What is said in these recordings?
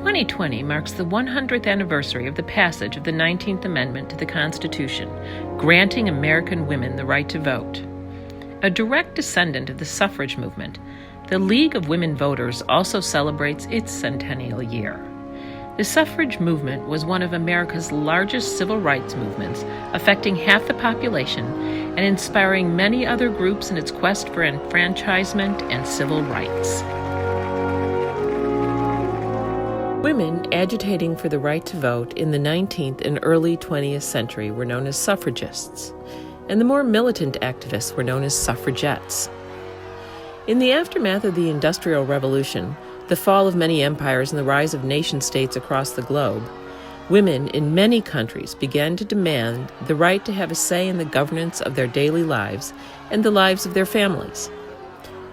2020 marks the 100th anniversary of the passage of the 19th Amendment to the Constitution, granting American women the right to vote. A direct descendant of the suffrage movement, the League of Women Voters also celebrates its centennial year. The suffrage movement was one of America's largest civil rights movements, affecting half the population and inspiring many other groups in its quest for enfranchisement and civil rights. Women agitating for the right to vote in the 19th and early 20th century were known as suffragists, and the more militant activists were known as suffragettes. In the aftermath of the Industrial Revolution, the fall of many empires and the rise of nation-states across the globe, women in many countries began to demand the right to have a say in the governance of their daily lives and the lives of their families.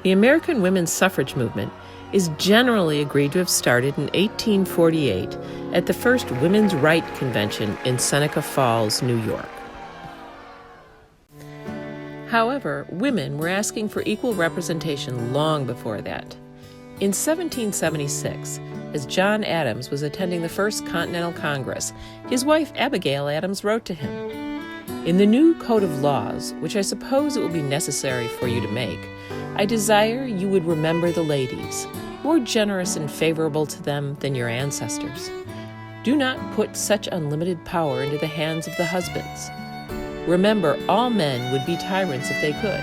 The American women's suffrage movement is generally agreed to have started in 1848 at the first Women's Right Convention in Seneca Falls, New York. However, women were asking for equal representation long before that. In 1776, as John Adams was attending the First Continental Congress, his wife Abigail Adams wrote to him, "In the new code of laws, which I suppose it will be necessary for you to make, I desire you would remember the ladies, more generous and favorable to them than your ancestors. Do not put such unlimited power into the hands of the husbands. Remember, all men would be tyrants if they could.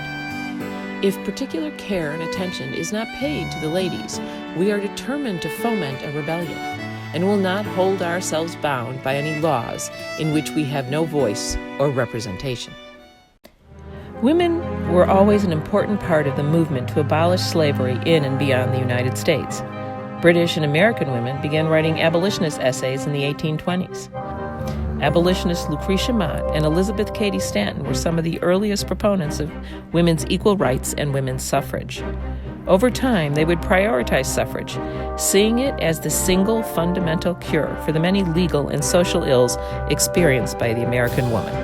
If particular care and attention is not paid to the ladies, we are determined to foment a rebellion, and will not hold ourselves bound by any laws in which we have no voice or representation." Women were always an important part of the movement to abolish slavery in and beyond the United States. British and American women began writing abolitionist essays in the 1820s. Abolitionists Lucretia Mott and Elizabeth Cady Stanton were some of the earliest proponents of women's equal rights and women's suffrage. Over time, they would prioritize suffrage, seeing it as the single fundamental cure for the many legal and social ills experienced by the American woman.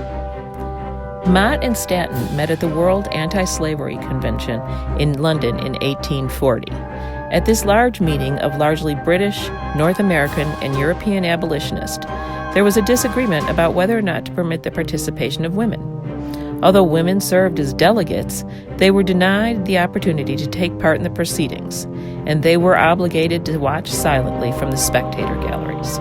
Mott and Stanton met at the World Anti-Slavery Convention in London in 1840. At this large meeting of largely British, North American, and European abolitionists, there was a disagreement about whether or not to permit the participation of women. Although women served as delegates, they were denied the opportunity to take part in the proceedings, and they were obligated to watch silently from the spectator galleries.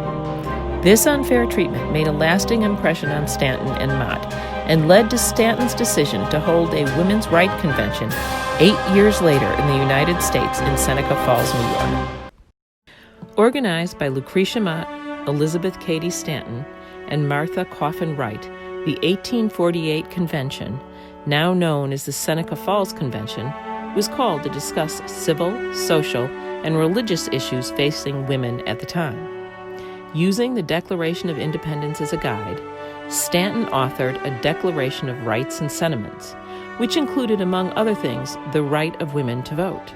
This unfair treatment made a lasting impression on Stanton and Mott, and led to Stanton's decision to hold a Women's Right Convention 8 years later in the United States in Seneca Falls, New York. Organized by Lucretia Mott, Elizabeth Cady Stanton, and Martha Coffin Wright, the 1848 convention, now known as the Seneca Falls Convention, was called to discuss civil, social, and religious issues facing women at the time. Using the Declaration of Independence as a guide, Stanton authored a Declaration of Rights and Sentiments, which included, among other things, the right of women to vote.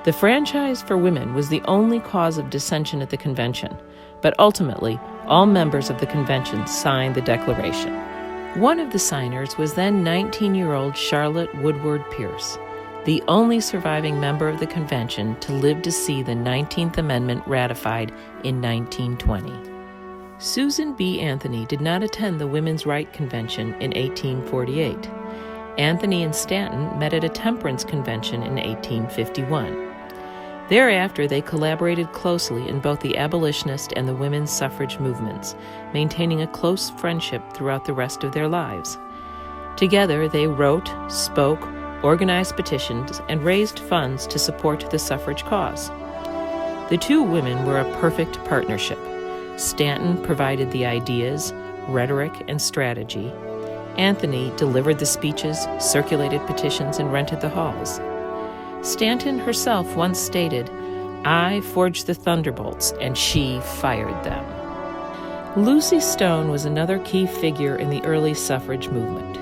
The franchise for women was the only cause of dissension at the convention, but ultimately, all members of the convention signed the declaration. One of the signers was then 19-year-old Charlotte Woodward Pierce, the only surviving member of the convention to live to see the 19th Amendment ratified in 1920. Susan B. Anthony did not attend the Women's Right Convention in 1848. Anthony and Stanton met at a temperance convention in 1851. Thereafter, they collaborated closely in both the abolitionist and the women's suffrage movements, maintaining a close friendship throughout the rest of their lives. Together, they wrote, spoke, organized petitions, and raised funds to support the suffrage cause. The two women were a perfect partnership. Stanton provided the ideas, rhetoric, and strategy. Anthony delivered the speeches, circulated petitions, and rented the halls. Stanton herself once stated, "I forged the thunderbolts, and she fired them." Lucy Stone was another key figure in the early suffrage movement.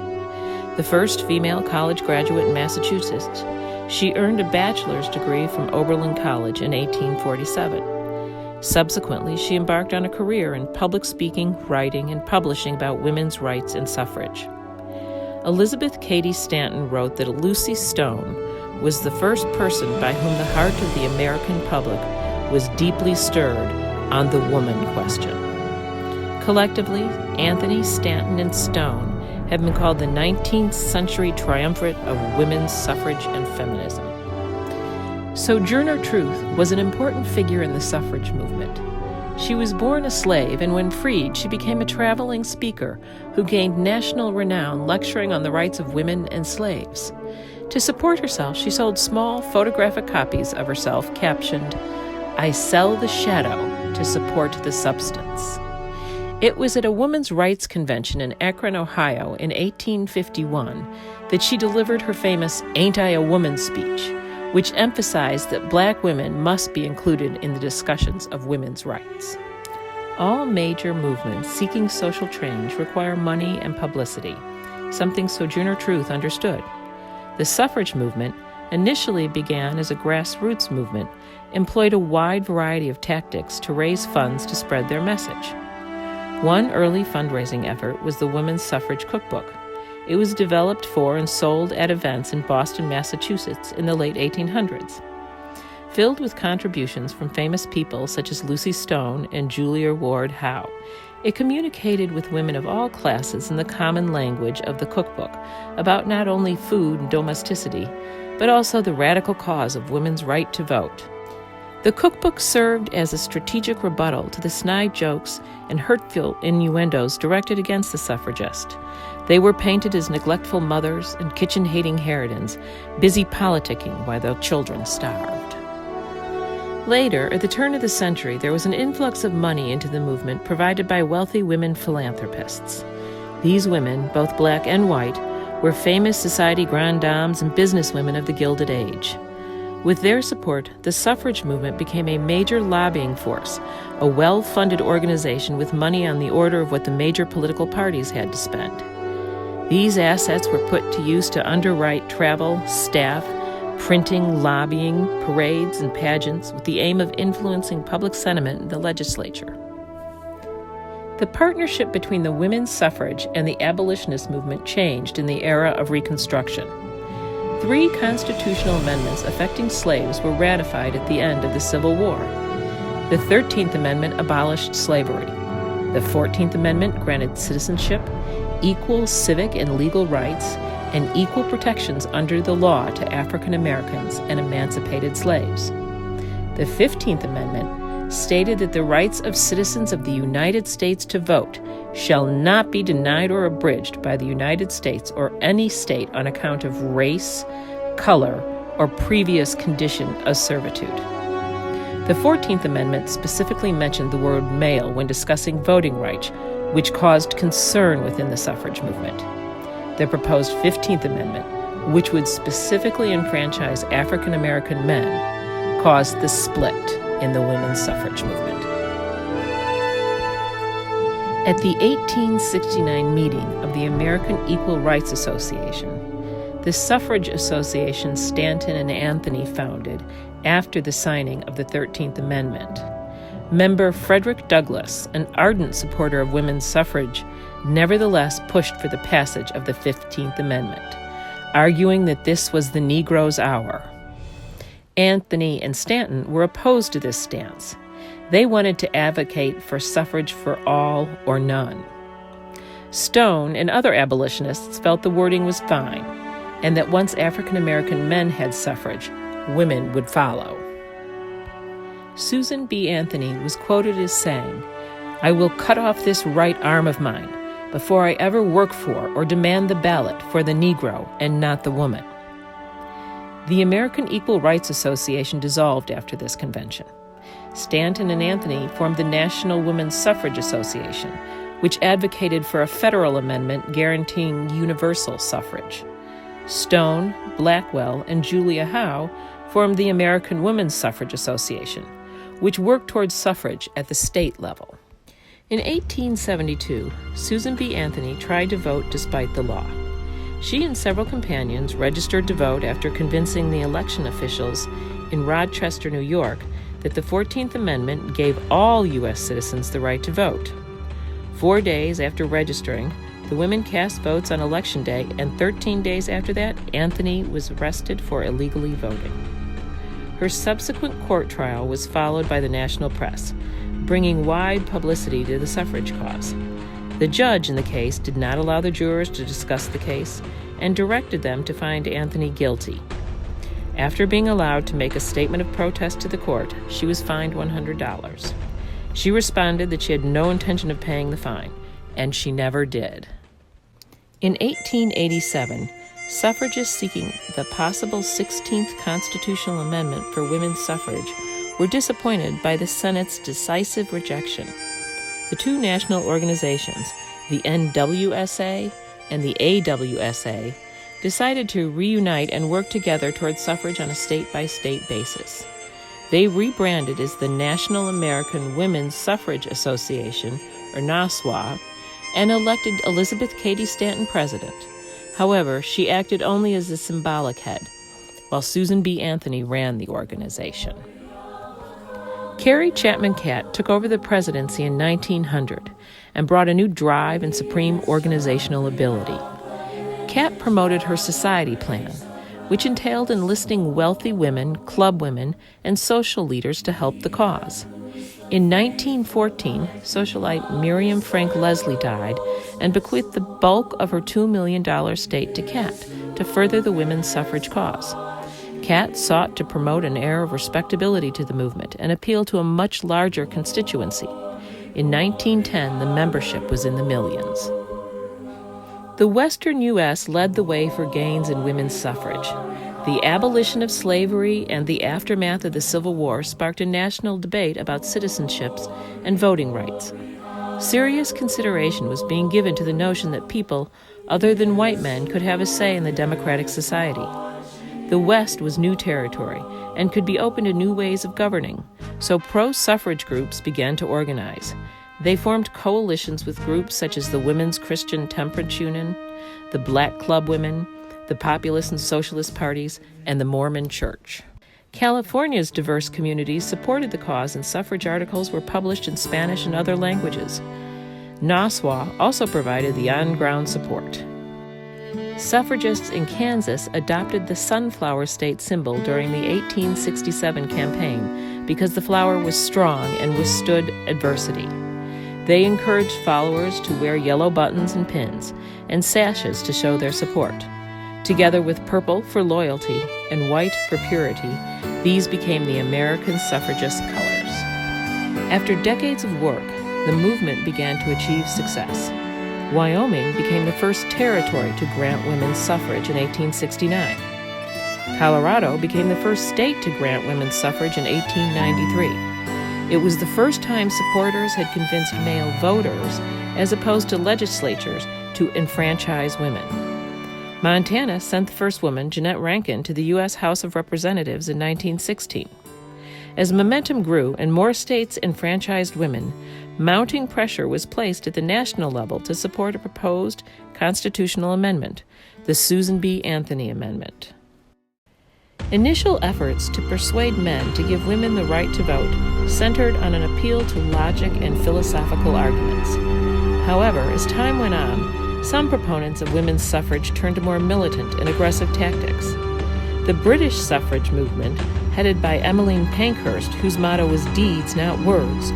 The first female college graduate in Massachusetts, she earned a bachelor's degree from Oberlin College in 1847. Subsequently, she embarked on a career in public speaking, writing, and publishing about women's rights and suffrage. Elizabeth Cady Stanton wrote that Lucy Stone was the first person by whom the heart of the American public was deeply stirred on the woman question. Collectively, Anthony, Stanton, and Stone have been called the 19th century triumvirate of women's suffrage and feminism. Sojourner Truth was an important figure in the suffrage movement. She was born a slave, and when freed, she became a traveling speaker who gained national renown lecturing on the rights of women and slaves. To support herself, she sold small photographic copies of herself captioned, "I sell the shadow to support the substance." It was at a women's rights convention in Akron, Ohio in 1851 that she delivered her famous "Ain't I a Woman" speech, which emphasized that black women must be included in the discussions of women's rights. All major movements seeking social change require money and publicity, something Sojourner Truth understood. The suffrage movement initially began as a grassroots movement, employed a wide variety of tactics to raise funds to spread their message. One early fundraising effort was the Women's Suffrage Cookbook. It was developed for and sold at events in Boston, Massachusetts in the late 1800s. Filled with contributions from famous people such as Lucy Stone and Julia Ward Howe, it communicated with women of all classes in the common language of the cookbook about not only food and domesticity, but also the radical cause of women's right to vote. The cookbook served as a strategic rebuttal to the snide jokes and hurtful innuendos directed against the suffragist. They were painted as neglectful mothers and kitchen-hating harridans, busy politicking while their children starved. Later, at the turn of the century, there was an influx of money into the movement provided by wealthy women philanthropists. These women, both black and white, were famous society grandes dames and businesswomen of the Gilded Age. With their support, the suffrage movement became a major lobbying force, a well-funded organization with money on the order of what the major political parties had to spend. These assets were put to use to underwrite travel, staff, printing, lobbying, parades, and pageants with the aim of influencing public sentiment in the legislature. The partnership between the women's suffrage and the abolitionist movement changed in the era of Reconstruction. 3 constitutional amendments affecting slaves were ratified at the end of the Civil War. The 13th Amendment abolished slavery. The 14th Amendment granted citizenship, equal civic and legal rights, and equal protections under the law to African Americans and emancipated slaves. The 15th Amendment stated that the rights of citizens of the United States to vote shall not be denied or abridged by the United States or any state on account of race, color, or previous condition of servitude. The 14th Amendment specifically mentioned the word male when discussing voting rights, which caused concern within the suffrage movement. The proposed 15th Amendment, which would specifically enfranchise African American men, caused the split in the women's suffrage movement. At the 1869 meeting of the American Equal Rights Association, the Suffrage Association Stanton and Anthony founded after the signing of the 13th Amendment, member Frederick Douglass, an ardent supporter of women's suffrage, nevertheless pushed for the passage of the 15th Amendment, arguing that this was the Negro's hour. Anthony and Stanton were opposed to this stance. They wanted to advocate for suffrage for all or none. Stone and other abolitionists felt the wording was fine, and that once African American men had suffrage, women would follow. Susan B. Anthony was quoted as saying, "I will cut off this right arm of mine before I ever work for or demand the ballot for the Negro and not the woman." The American Equal Rights Association dissolved after this convention. Stanton and Anthony formed the National Women's Suffrage Association, which advocated for a federal amendment guaranteeing universal suffrage. Stone, Blackwell, and Julia Howe formed the American Women's Suffrage Association, which worked towards suffrage at the state level. In 1872, Susan B. Anthony tried to vote despite the law. She and several companions registered to vote after convincing the election officials in Rochester, New York, that the 14th Amendment gave all U.S. citizens the right to vote. 4 days after registering, the women cast votes on Election Day, and 13 days after that, Anthony was arrested for illegally voting. Her subsequent court trial was followed by the national press, bringing wide publicity to the suffrage cause. The judge in the case did not allow the jurors to discuss the case and directed them to find Anthony guilty. After being allowed to make a statement of protest to the court, she was fined $100. She responded that she had no intention of paying the fine, and she never did. In 1887, suffragists seeking the possible 16th constitutional amendment for women's suffrage were disappointed by the Senate's decisive rejection. The two national organizations, the NWSA and the AWSA, decided to reunite and work together towards suffrage on a state-by-state basis. They rebranded as the National American Women's Suffrage Association, or NASWA, and elected Elizabeth Cady Stanton president. However, she acted only as a symbolic head, while Susan B. Anthony ran the organization. Carrie Chapman Catt took over the presidency in 1900 and brought a new drive and supreme organizational ability. Catt promoted her society plan, which entailed enlisting wealthy women, club women, and social leaders to help the cause. In 1914, socialite Miriam Frank Leslie died and bequeathed the bulk of her $2 million estate to Catt to further the women's suffrage cause. Catt sought to promote an air of respectability to the movement and appeal to a much larger constituency. In 1910, the membership was in the millions. The Western U.S. led the way for gains in women's suffrage. The abolition of slavery and the aftermath of the Civil War sparked a national debate about citizenships and voting rights. Serious consideration was being given to the notion that people, other than white men, could have a say in the democratic society. The West was new territory and could be open to new ways of governing, so pro-suffrage groups began to organize. They formed coalitions with groups such as the Women's Christian Temperance Union, the Black Club Women, the Populist and Socialist parties, and the Mormon Church. California's diverse communities supported the cause, and suffrage articles were published in Spanish and other languages. NASWA also provided the on-ground support. Suffragists in Kansas adopted the sunflower state symbol during the 1867 campaign because the flower was strong and withstood adversity. They encouraged followers to wear yellow buttons and pins and sashes to show their support. Together with purple for loyalty and white for purity, these became the American suffragist colors. After decades of work, the movement began to achieve success. Wyoming became the first territory to grant women's suffrage in 1869. Colorado became the first state to grant women's suffrage in 1893. It was the first time supporters had convinced male voters, as opposed to legislatures, to enfranchise women. Montana sent the first woman, Jeanette Rankin, to the U.S. House of Representatives in 1916. As momentum grew and more states enfranchised women, mounting pressure was placed at the national level to support a proposed constitutional amendment, the Susan B. Anthony Amendment. Initial efforts to persuade men to give women the right to vote centered on an appeal to logic and philosophical arguments. However, as time went on, some proponents of women's suffrage turned to more militant and aggressive tactics. The British suffrage movement, headed by Emmeline Pankhurst, whose motto was deeds, not words,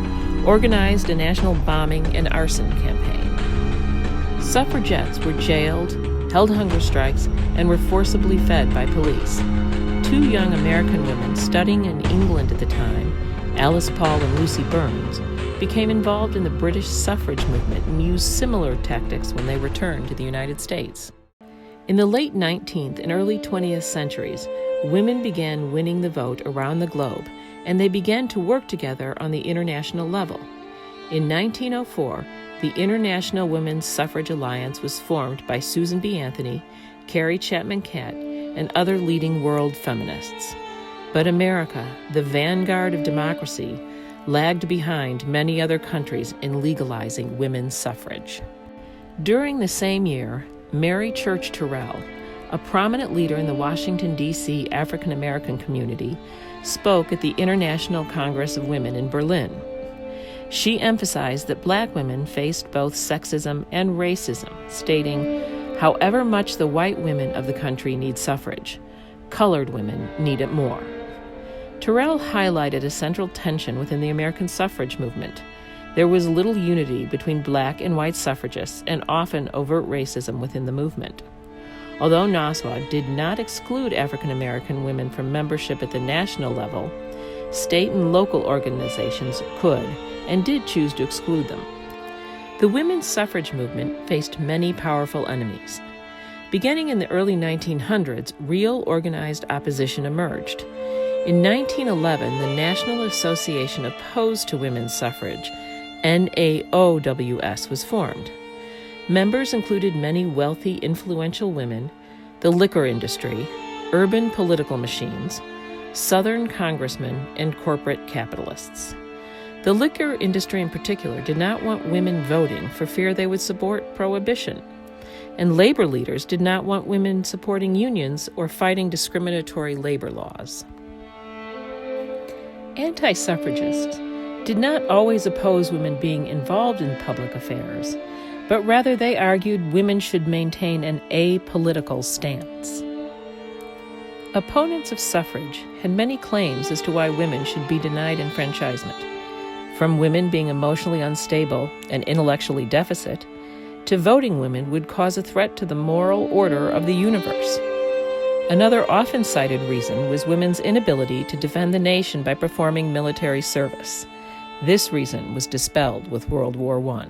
organized a national bombing and arson campaign. Suffragettes were jailed, held hunger strikes, and were forcibly fed by police. Two young American women studying in England at the time, Alice Paul and Lucy Burns, became involved in the British suffrage movement and used similar tactics when they returned to the United States. In the late 19th and early 20th centuries, women began winning the vote around the globe, and they began to work together on the international level. In 1904, the International Women's Suffrage Alliance was formed by Susan B. Anthony, Carrie Chapman Catt, and other leading world feminists. But America, the vanguard of democracy, lagged behind many other countries in legalizing women's suffrage. During the same year, Mary Church Terrell, a prominent leader in the Washington, D.C. African American community, spoke at the International Congress of Women in Berlin. She emphasized that black women faced both sexism and racism, stating, "However much the white women of the country need suffrage, colored women need it more." Terrell highlighted a central tension within the American suffrage movement. There was little unity between black and white suffragists and often overt racism within the movement. Although Nassau did not exclude African American women from membership at the national level, state and local organizations could and did choose to exclude them. The women's suffrage movement faced many powerful enemies. Beginning in the early 1900s, real organized opposition emerged. In 1911, the National Association Opposed to Women's Suffrage, NAOWS, was formed. Members included many wealthy, influential women, the liquor industry, urban political machines, Southern congressmen, and corporate capitalists. The liquor industry in particular did not want women voting for fear they would support prohibition, and labor leaders did not want women supporting unions or fighting discriminatory labor laws. Anti-suffragists did not always oppose women being involved in public affairs, but rather they argued women should maintain an apolitical stance. Opponents of suffrage had many claims as to why women should be denied enfranchisement, from women being emotionally unstable and intellectually deficit, to voting women would cause a threat to the moral order of the universe. Another often cited reason was women's inability to defend the nation by performing military service. This reason was dispelled with World War I.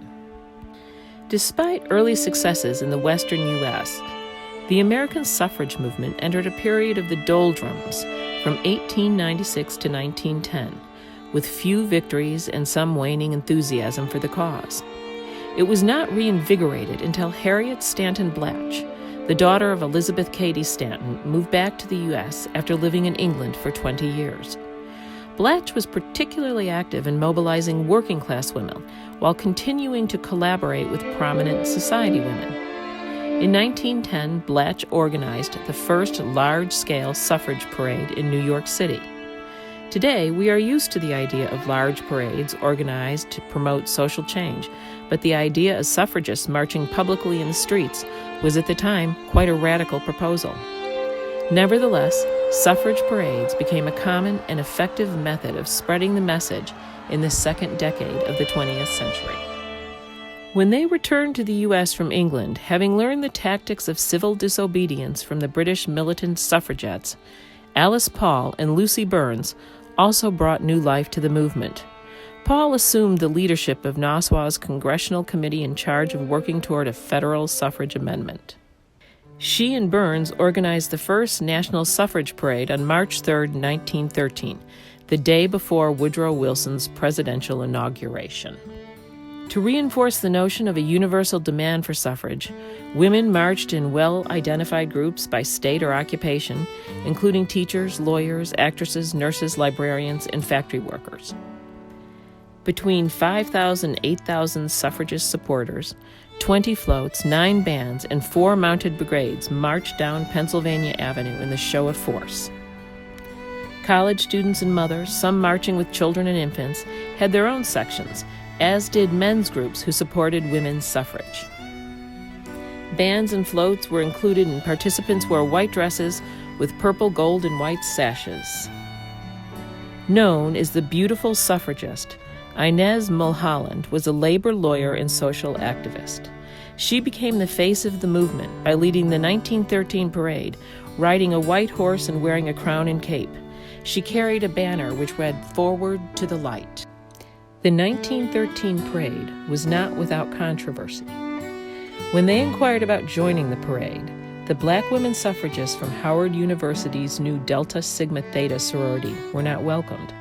Despite early successes in the western U.S., the American suffrage movement entered a period of the doldrums from 1896 to 1910, with few victories and some waning enthusiasm for the cause. It was not reinvigorated until Harriet Stanton Blatch, the daughter of Elizabeth Cady Stanton, moved back to the U.S. after living in England for 20 years. Blatch was particularly active in mobilizing working-class women while continuing to collaborate with prominent society women. In 1910, Blatch organized the first large-scale suffrage parade in New York City. Today, we are used to the idea of large parades organized to promote social change, but the idea of suffragists marching publicly in the streets was at the time quite a radical proposal. Nevertheless, suffrage parades became a common and effective method of spreading the message in the second decade of the 20th century. When they returned to the U.S. from England, having learned the tactics of civil disobedience from the British militant suffragettes, Alice Paul and Lucy Burns also brought new life to the movement. Paul assumed the leadership of Nassau's congressional committee in charge of working toward a federal suffrage amendment. She and Burns organized the first national suffrage parade on March 3, 1913, the day before Woodrow Wilson's presidential inauguration. To reinforce the notion of a universal demand for suffrage, women marched in well-identified groups by state or occupation, including teachers, lawyers, actresses, nurses, librarians, and factory workers. Between 5,000 and 8,000 suffragist supporters, 20 floats, 9 bands, and 4 mounted brigades marched down Pennsylvania Avenue in the show of force. College students and mothers, some marching with children and infants, had their own sections, as did men's groups who supported women's suffrage. Bands and floats were included, and participants wore white dresses with purple, gold, and white sashes. Known as the beautiful suffragist, Inez Mulholland was a labor lawyer and social activist. She became the face of the movement by leading the 1913 parade, riding a white horse and wearing a crown and cape. She carried a banner which read, "Forward to the Light." The 1913 parade was not without controversy. When they inquired about joining the parade, the black women suffragists from Howard University's new Delta Sigma Theta sorority were not welcomed.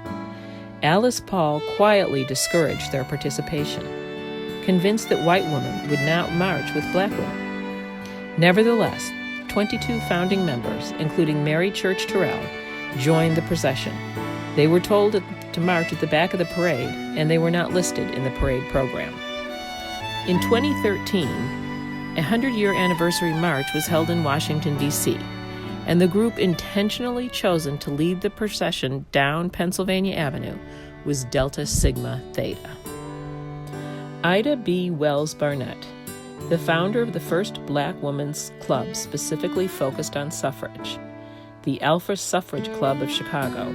Alice Paul quietly discouraged their participation, convinced that white women would not march with black women. Nevertheless, 22 founding members, including Mary Church Terrell, joined the procession. They were told to march at the back of the parade, and they were not listed in the parade program. In 2013, a 100-year anniversary march was held in Washington, D.C., and the group intentionally chosen to lead the procession down Pennsylvania Avenue was Delta Sigma Theta. Ida B. Wells Barnett, the founder of the first black women's club specifically focused on suffrage, the Alpha Suffrage Club of Chicago,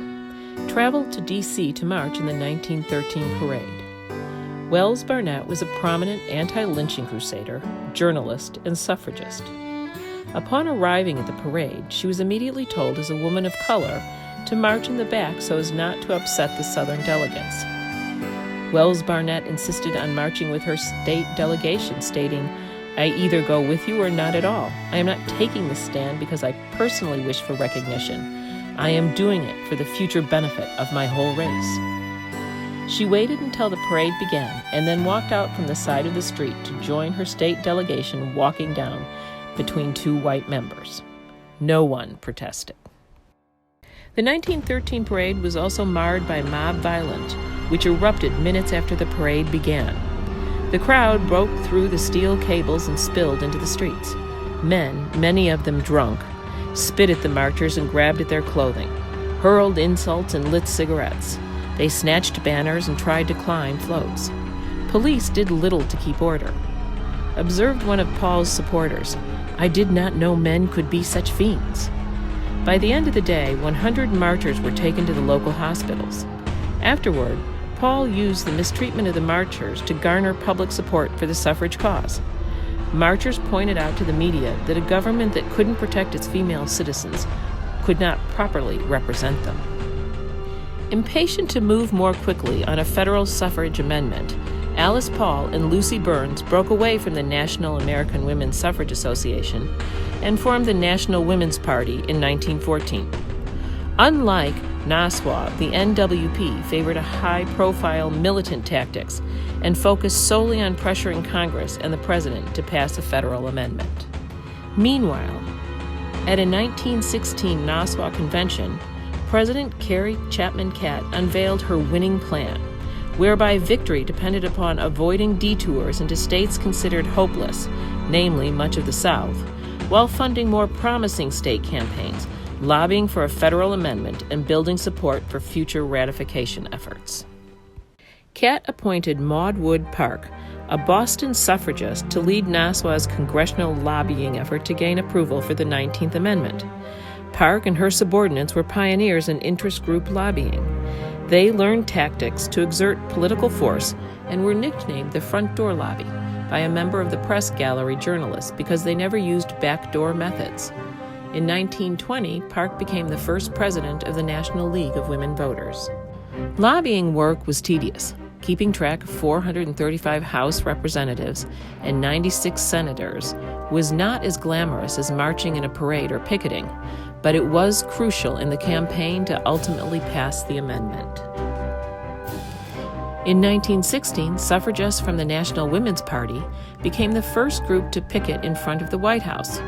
traveled to D.C. to march in the 1913 parade. Wells Barnett was a prominent anti-lynching crusader, journalist, and suffragist. Upon arriving at the parade, she was immediately told as a woman of color to march in the back so as not to upset the Southern delegates. Wells Barnett insisted on marching with her state delegation, stating, "I either go with you or not at all. I am not taking this stand because I personally wish for recognition. I am doing it for the future benefit of my whole race." She waited until the parade began and then walked out from the side of the street to join her state delegation walking down between two white members. No one protested. The 1913 parade was also marred by mob violence, which erupted minutes after the parade began. The crowd broke through the steel cables and spilled into the streets. Men, many of them drunk, spit at the marchers and grabbed at their clothing, hurled insults and lit cigarettes. They snatched banners and tried to climb floats. Police did little to keep order. Observed one of Paul's supporters, "I did not know men could be such fiends." By the end of the day, 100 marchers were taken to the local hospitals. Afterward, Paul used the mistreatment of the marchers to garner public support for the suffrage cause. Marchers pointed out to the media that a government that couldn't protect its female citizens could not properly represent them. Impatient to move more quickly on a federal suffrage amendment, Alice Paul and Lucy Burns broke away from the National American Women's Suffrage Association and formed the National Women's Party in 1914. Unlike NASWA, the NWP favored a high-profile militant tactics and focused solely on pressuring Congress and the President to pass a federal amendment. Meanwhile, at a 1916 NASWA convention, President Carrie Chapman Catt unveiled her winning plan, whereby victory depended upon avoiding detours into states considered hopeless, namely much of the South, while funding more promising state campaigns, lobbying for a federal amendment, and building support for future ratification efforts. Catt appointed Maud Wood Park, a Boston suffragist, to lead NASWA's congressional lobbying effort to gain approval for the 19th Amendment. Park and her subordinates were pioneers in interest group lobbying. They learned tactics to exert political force and were nicknamed the Front Door Lobby by a member of the press gallery journalists because they never used backdoor methods. In 1920, Park became the first president of the National League of Women Voters. Lobbying work was tedious. Keeping track of 435 House representatives and 96 senators was not as glamorous as marching in a parade or picketing, but it was crucial in the campaign to ultimately pass the amendment. In 1916, suffragists from the National Women's Party became the first group to picket in front of the White House.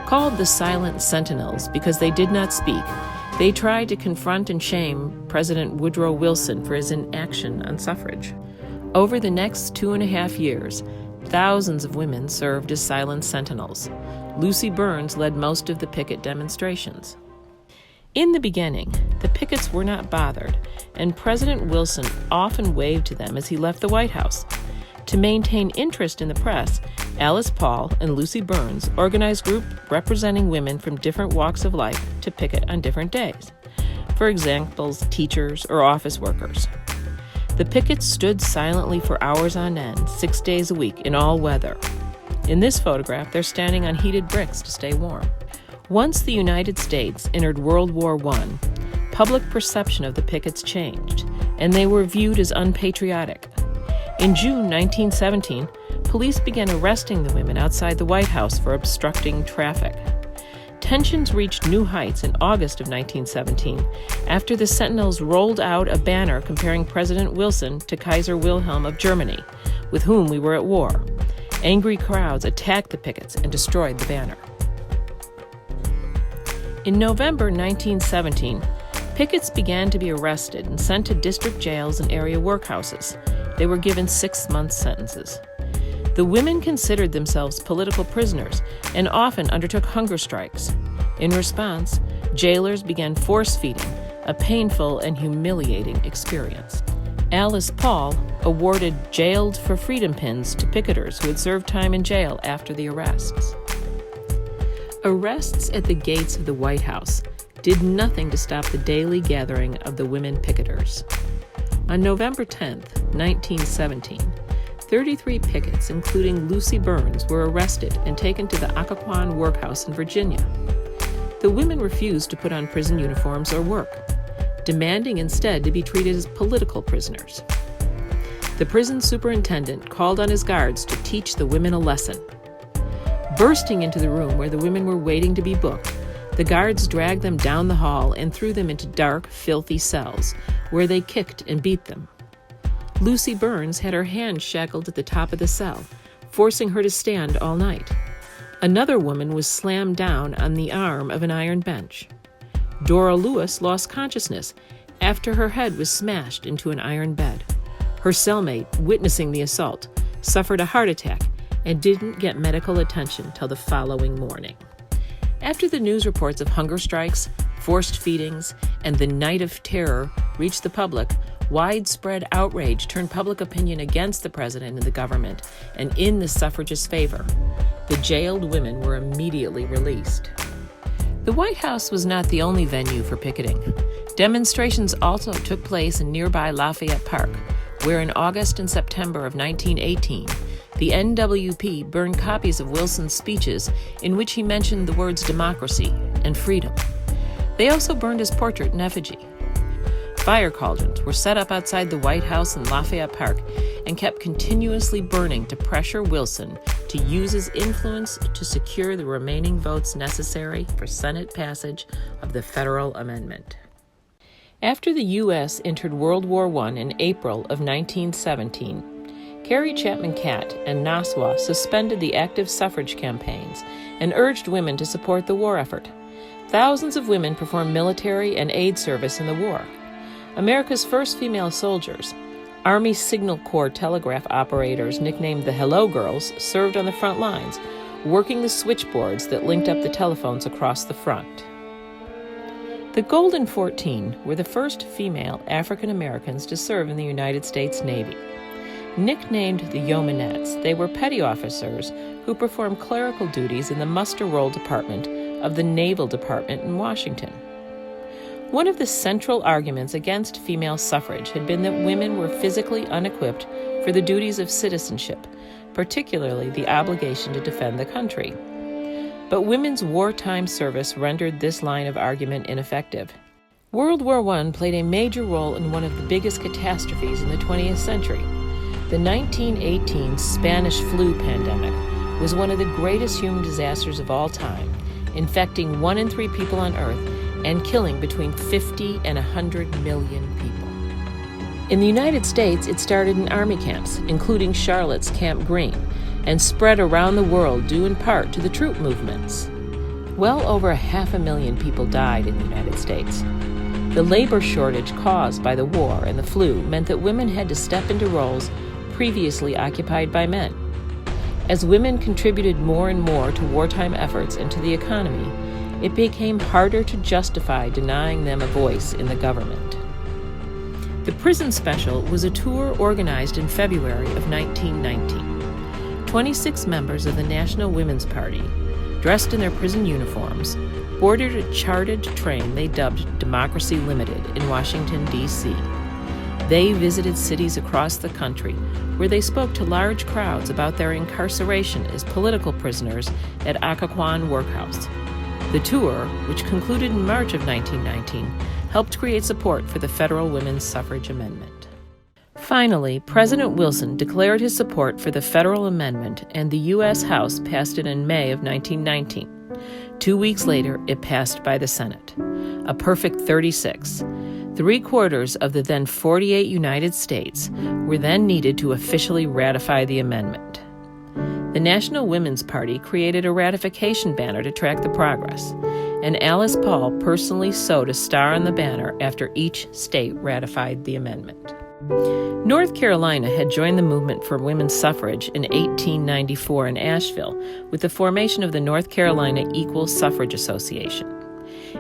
Called the Silent Sentinels because they did not speak, they tried to confront and shame President Woodrow Wilson for his inaction on suffrage. Over the next 2.5 years, thousands of women served as silent sentinels. Lucy Burns led most of the picket demonstrations. In the beginning, the pickets were not bothered, and President Wilson often waved to them as he left the White House. To maintain interest in the press, Alice Paul and Lucy Burns organized groups representing women from different walks of life to picket on different days. For example, teachers or office workers. The pickets stood silently for hours on end, 6 days a week, in all weather. In this photograph, they're standing on heated bricks to stay warm. Once the United States entered World War I, public perception of the pickets changed, and they were viewed as unpatriotic. In June 1917, police began arresting the women outside the White House for obstructing traffic. Tensions reached new heights in August of 1917 after the Sentinels rolled out a banner comparing President Wilson to Kaiser Wilhelm of Germany, with whom we were at war. Angry crowds attacked the pickets and destroyed the banner. In November 1917, pickets began to be arrested and sent to district jails and area workhouses. They were given 6-month sentences. The women considered themselves political prisoners and often undertook hunger strikes. In response, jailers began force-feeding, a painful and humiliating experience. Alice Paul awarded Jailed for Freedom pins to picketers who had served time in jail after the arrests. Arrests at the gates of the White House did nothing to stop the daily gathering of the women picketers. On November 10, 1917, 33 pickets, including Lucy Burns, were arrested and taken to the Occoquan workhouse in Virginia. The women refused to put on prison uniforms or work, demanding instead to be treated as political prisoners. The prison superintendent called on his guards to teach the women a lesson. Bursting into the room where the women were waiting to be booked, the guards dragged them down the hall and threw them into dark, filthy cells, where they kicked and beat them. Lucy Burns had her hands shackled at the top of the cell, forcing her to stand all night. Another woman was slammed down on the arm of an iron bench. Dora Lewis lost consciousness after her head was smashed into an iron bed. Her cellmate, witnessing the assault, suffered a heart attack and didn't get medical attention till the following morning. After the news reports of hunger strikes, forced feedings, and the Night of Terror reached the public, widespread outrage turned public opinion against the president and the government and in the suffragists' favor. The jailed women were immediately released. The White House was not the only venue for picketing. Demonstrations also took place in nearby Lafayette Park, where in August and September of 1918, the NWP burned copies of Wilson's speeches in which he mentioned the words democracy and freedom. They also burned his portrait in effigy. Fire cauldrons were set up outside the White House in Lafayette Park and kept continuously burning to pressure Wilson to use his influence to secure the remaining votes necessary for Senate passage of the federal amendment. After the U.S. entered World War I in April of 1917, Carrie Chapman Catt and NASWA suspended the active suffrage campaigns and urged women to support the war effort. Thousands of women performed military and aid service in the war. America's first female soldiers, Army Signal Corps telegraph operators nicknamed the Hello Girls, served on the front lines, working the switchboards that linked up the telephones across the front. The Golden 14 were the first female African Americans to serve in the United States Navy. Nicknamed the Yeomanettes, they were petty officers who performed clerical duties in the muster roll department of the Naval Department in Washington. One of the central arguments against female suffrage had been that women were physically unequipped for the duties of citizenship, particularly the obligation to defend the country. But women's wartime service rendered this line of argument ineffective. World War I played a major role in one of the biggest catastrophes in the 20th century. The 1918 Spanish flu pandemic was one of the greatest human disasters of all time, infecting 1 in 3 people on Earth and killing between 50 and 100 million people. In the United States, it started in army camps, including Charlotte's Camp Green, and spread around the world due in part to the troop movements. Well over 500,000 people died in the United States. The labor shortage caused by the war and the flu meant that women had to step into roles previously occupied by men. As women contributed more and more to wartime efforts and to the economy, it became harder to justify denying them a voice in the government. The Prison Special was a tour organized in February of 1919. 26 members of the National Women's Party, dressed in their prison uniforms, boarded a chartered train they dubbed Democracy Limited in Washington, D.C. They visited cities across the country where they spoke to large crowds about their incarceration as political prisoners at Occoquan Workhouse. The tour, which concluded in March of 1919, helped create support for the federal women's suffrage amendment. Finally, President Wilson declared his support for the federal amendment, and the U.S. House passed it in May of 1919. 2 weeks later, it passed by the Senate. A perfect 36. 3/4 of the then 48 United States were then needed to officially ratify the amendment. The National Women's Party created a ratification banner to track the progress, and Alice Paul personally sewed a star on the banner after each state ratified the amendment. North Carolina had joined the movement for women's suffrage in 1894 in Asheville with the formation of the North Carolina Equal Suffrage Association.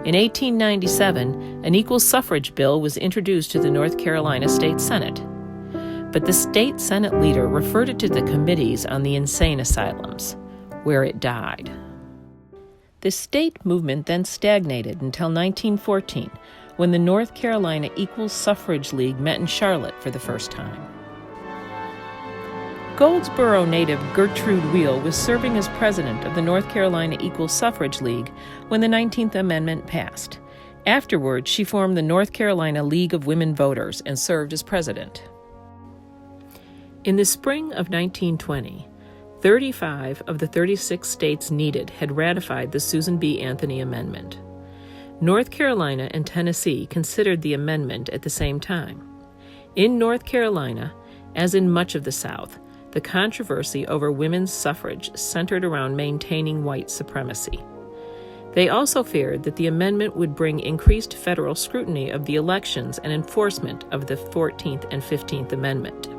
In 1897, an equal suffrage bill was introduced to the North Carolina State Senate, but the state Senate leader referred it to the committees on the insane asylums, where it died. The state movement then stagnated until 1914, when the North Carolina Equal Suffrage League met in Charlotte for the first time. Goldsboro native Gertrude Wheel was serving as president of the North Carolina Equal Suffrage League when the 19th Amendment passed. Afterward, she formed the North Carolina League of Women Voters and served as president. In the spring of 1920, 35 of the 36 states needed had ratified the Susan B. Anthony Amendment. North Carolina and Tennessee considered the amendment at the same time. In North Carolina, as in much of the South, the controversy over women's suffrage centered around maintaining white supremacy. They also feared that the amendment would bring increased federal scrutiny of the elections and enforcement of the 14th and 15th Amendment.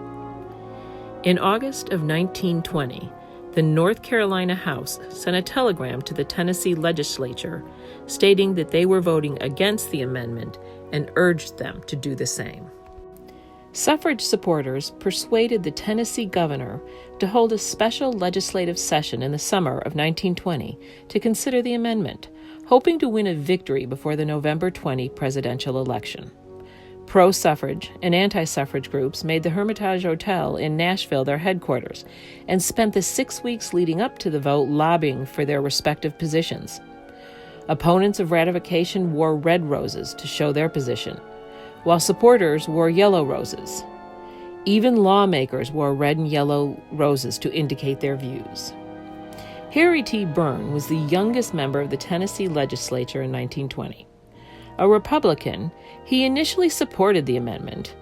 In August of 1920, the North Carolina House sent a telegram to the Tennessee legislature stating that they were voting against the amendment and urged them to do the same. Suffrage supporters persuaded the Tennessee governor to hold a special legislative session in the summer of 1920 to consider the amendment, hoping to win a victory before the November 20 presidential election. Pro-suffrage and anti-suffrage groups made the Hermitage Hotel in Nashville their headquarters and spent the 6 weeks leading up to the vote lobbying for their respective positions. Opponents of ratification wore red roses to show their position, while supporters wore yellow roses. Even lawmakers wore red and yellow roses to indicate their views. Harry T. Byrne was the youngest member of the Tennessee legislature in 1920. A Republican, he initially supported the amendment,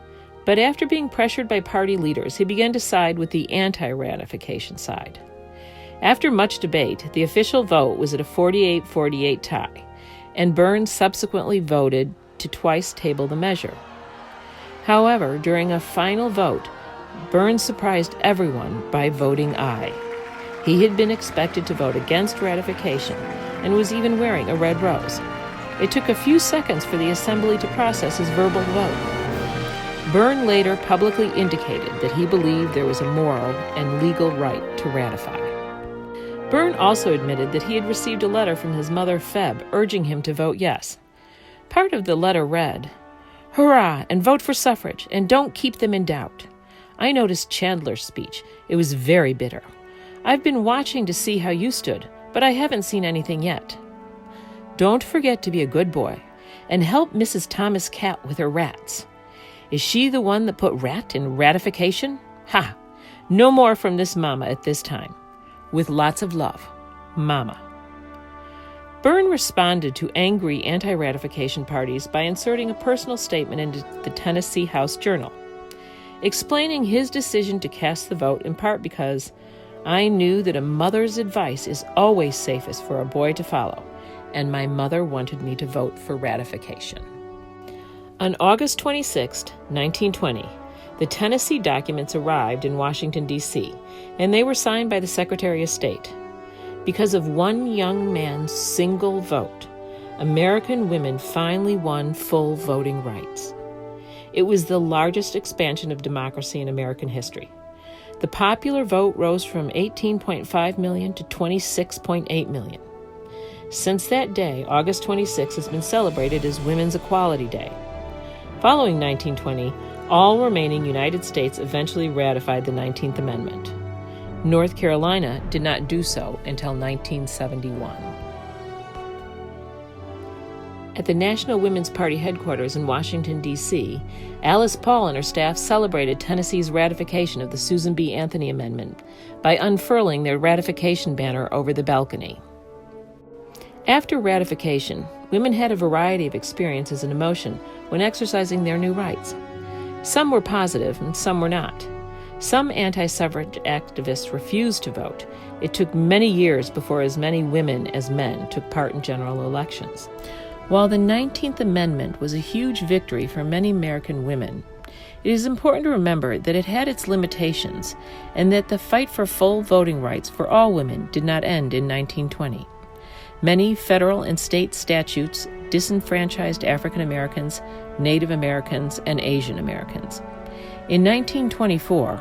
but after being pressured by party leaders, he began to side with the anti-ratification side. After much debate, the official vote was at a 48-48 tie, and Byrne subsequently voted to twice table the measure. However, during a final vote, Byrne surprised everyone by voting aye. He had been expected to vote against ratification and was even wearing a red rose. It took a few seconds for the assembly to process his verbal vote. Byrne later publicly indicated that he believed there was a moral and legal right to ratify. Byrne also admitted that he had received a letter from his mother, Feb, urging him to vote yes. Part of the letter read, "Hurrah, and vote for suffrage, and don't keep them in doubt. I noticed Chandler's speech. It was very bitter. I've been watching to see how you stood, but I haven't seen anything yet. Don't forget to be a good boy, and help Mrs. Thomas Cat with her rats. Is she the one that put rat in ratification? Ha! No more from this mama at this time. With lots of love, Mama." Byrne responded to angry anti-ratification parties by inserting a personal statement into the Tennessee House Journal, explaining his decision to cast the vote in part because "I knew that a mother's advice is always safest for a boy to follow, and my mother wanted me to vote for ratification." On August 26, 1920, the Tennessee documents arrived in Washington, D.C., and they were signed by the Secretary of State. Because of one young man's single vote, American women finally won full voting rights. It was the largest expansion of democracy in American history. The popular vote rose from 18.5 million to 26.8 million. Since that day, August 26 has been celebrated as Women's Equality Day. Following 1920, all remaining United States eventually ratified the 19th Amendment. North Carolina did not do so until 1971. At the National Women's Party headquarters in Washington, D.C., Alice Paul and her staff celebrated Tennessee's ratification of the Susan B. Anthony Amendment by unfurling their ratification banner over the balcony. After ratification, women had a variety of experiences and emotion when exercising their new rights. Some were positive and some were not. Some anti-suffrage activists refused to vote. It took many years before as many women as men took part in general elections. While the 19th Amendment was a huge victory for many American women, it is important to remember that it had its limitations and that the fight for full voting rights for all women did not end in 1920. Many federal and state statutes disenfranchised African Americans, Native Americans, and Asian Americans. In 1924,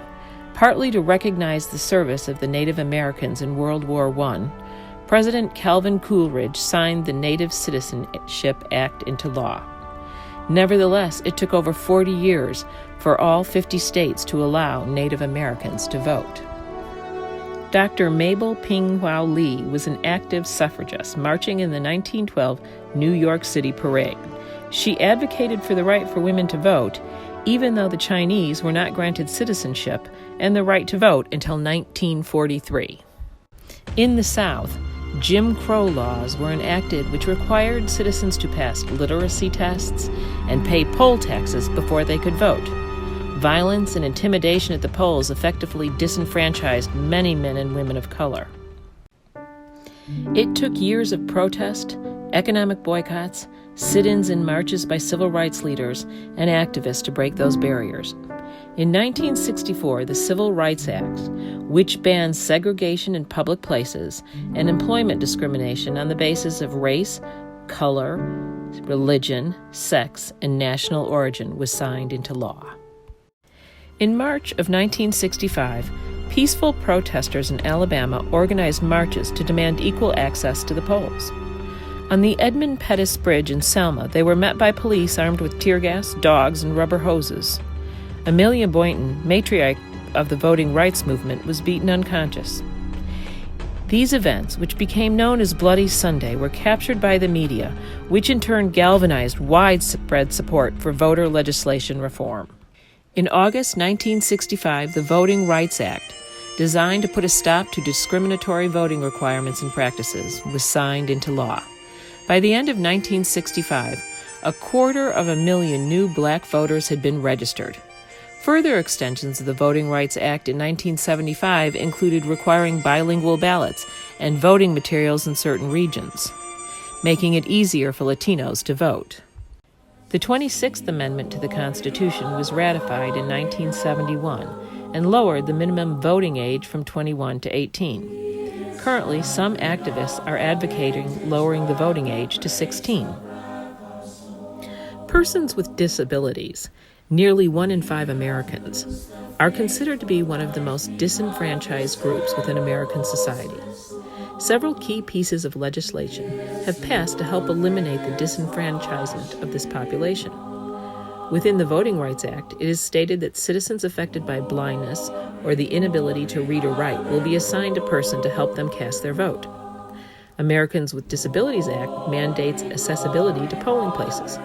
partly to recognize the service of the Native Americans in World War I, President Calvin Coolidge signed the Native Citizenship Act into law. Nevertheless, it took over 40 years for all 50 states to allow Native Americans to vote. Dr. Mabel Ping-Hua Lee was an active suffragist marching in the 1912 New York City parade. She advocated for the right for women to vote, even though the Chinese were not granted citizenship and the right to vote until 1943. In the South, Jim Crow laws were enacted which required citizens to pass literacy tests and pay poll taxes before they could vote. Violence and intimidation at the polls effectively disenfranchised many men and women of color. It took years of protest, economic boycotts, sit-ins and marches by civil rights leaders and activists to break those barriers. In 1964, the Civil Rights Act, which bans segregation in public places and employment discrimination on the basis of race, color, religion, sex, and national origin, was signed into law. In March of 1965, peaceful protesters in Alabama organized marches to demand equal access to the polls. On the Edmund Pettus Bridge in Selma, they were met by police armed with tear gas, dogs, and rubber hoses. Amelia Boynton, matriarch of the voting rights movement, was beaten unconscious. These events, which became known as Bloody Sunday, were captured by the media, which in turn galvanized widespread support for voter legislation reform. In August 1965, the Voting Rights Act, designed to put a stop to discriminatory voting requirements and practices, was signed into law. By the end of 1965, 250,000 new black voters had been registered. Further extensions of the Voting Rights Act in 1975 included requiring bilingual ballots and voting materials in certain regions, making it easier for Latinos to vote. The 26th Amendment to the Constitution was ratified in 1971 and lowered the minimum voting age from 21 to 18. Currently, some activists are advocating lowering the voting age to 16. Persons with disabilities, nearly 1 in 5 Americans, are considered to be one of the most disenfranchised groups within American society. Several key pieces of legislation have passed to help eliminate the disenfranchisement of this population. Within the Voting Rights Act, it is stated that citizens affected by blindness or the inability to read or write will be assigned a person to help them cast their vote. Americans with Disabilities Act mandates accessibility to polling places.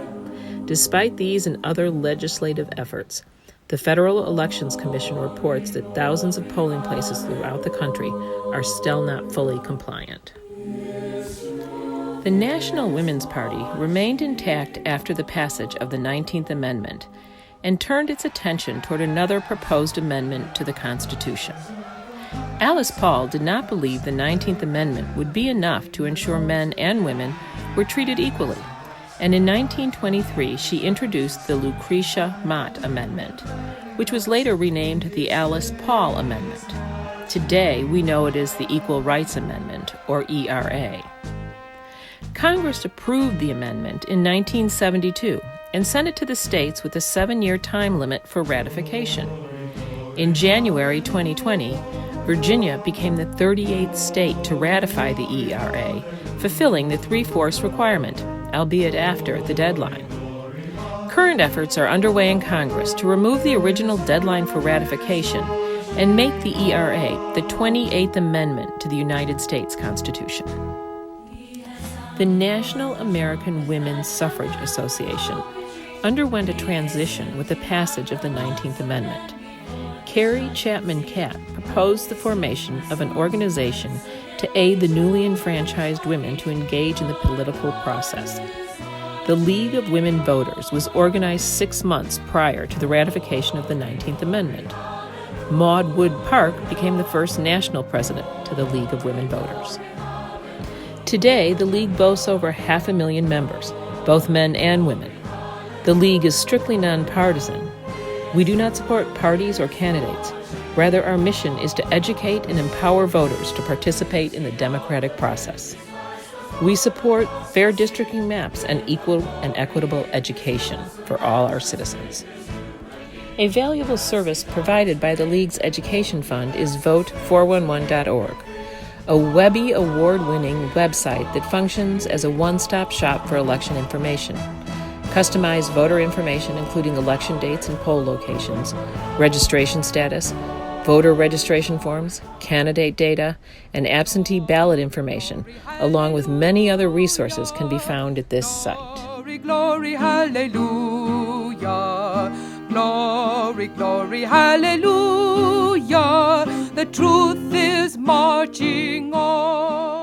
Despite these and other legislative efforts, the Federal Elections Commission reports that thousands of polling places throughout the country are still not fully compliant. The National Women's Party remained intact after the passage of the 19th Amendment and turned its attention toward another proposed amendment to the Constitution. Alice Paul did not believe the 19th Amendment would be enough to ensure men and women were treated equally, and in 1923 she introduced the Lucretia Mott Amendment, which was later renamed the Alice Paul Amendment. Today we know it as the Equal Rights Amendment, or ERA. Congress approved the amendment in 1972 and sent it to the states with a 7-year time limit for ratification. In January 2020, Virginia became the 38th state to ratify the ERA, fulfilling the 3/4 requirement, albeit after the deadline. Current efforts are underway in Congress to remove the original deadline for ratification and make the ERA the 28th Amendment to the United States Constitution. The National American Women's Suffrage Association underwent a transition with the passage of the 19th Amendment. Carrie Chapman Catt proposed the formation of an organization to aid the newly enfranchised women to engage in the political process. The League of Women Voters was organized 6 months prior to the ratification of the 19th Amendment. Maude Wood Park became the first national president to the League of Women Voters. Today, the League boasts over 500,000 members, both men and women. The League is strictly nonpartisan. We do not support parties or candidates. Rather, our mission is to educate and empower voters to participate in the democratic process. We support fair districting maps and equal and equitable education for all our citizens. A valuable service provided by the League's Education Fund is vote411.org, a Webby award-winning website that functions as a one-stop shop for election information. Customized voter information, including election dates and poll locations, registration status, voter registration forms, candidate data, and absentee ballot information, along with many other resources, can be found at this site. Glory, glory, hallelujah. Glory, glory, hallelujah. The truth is marching on.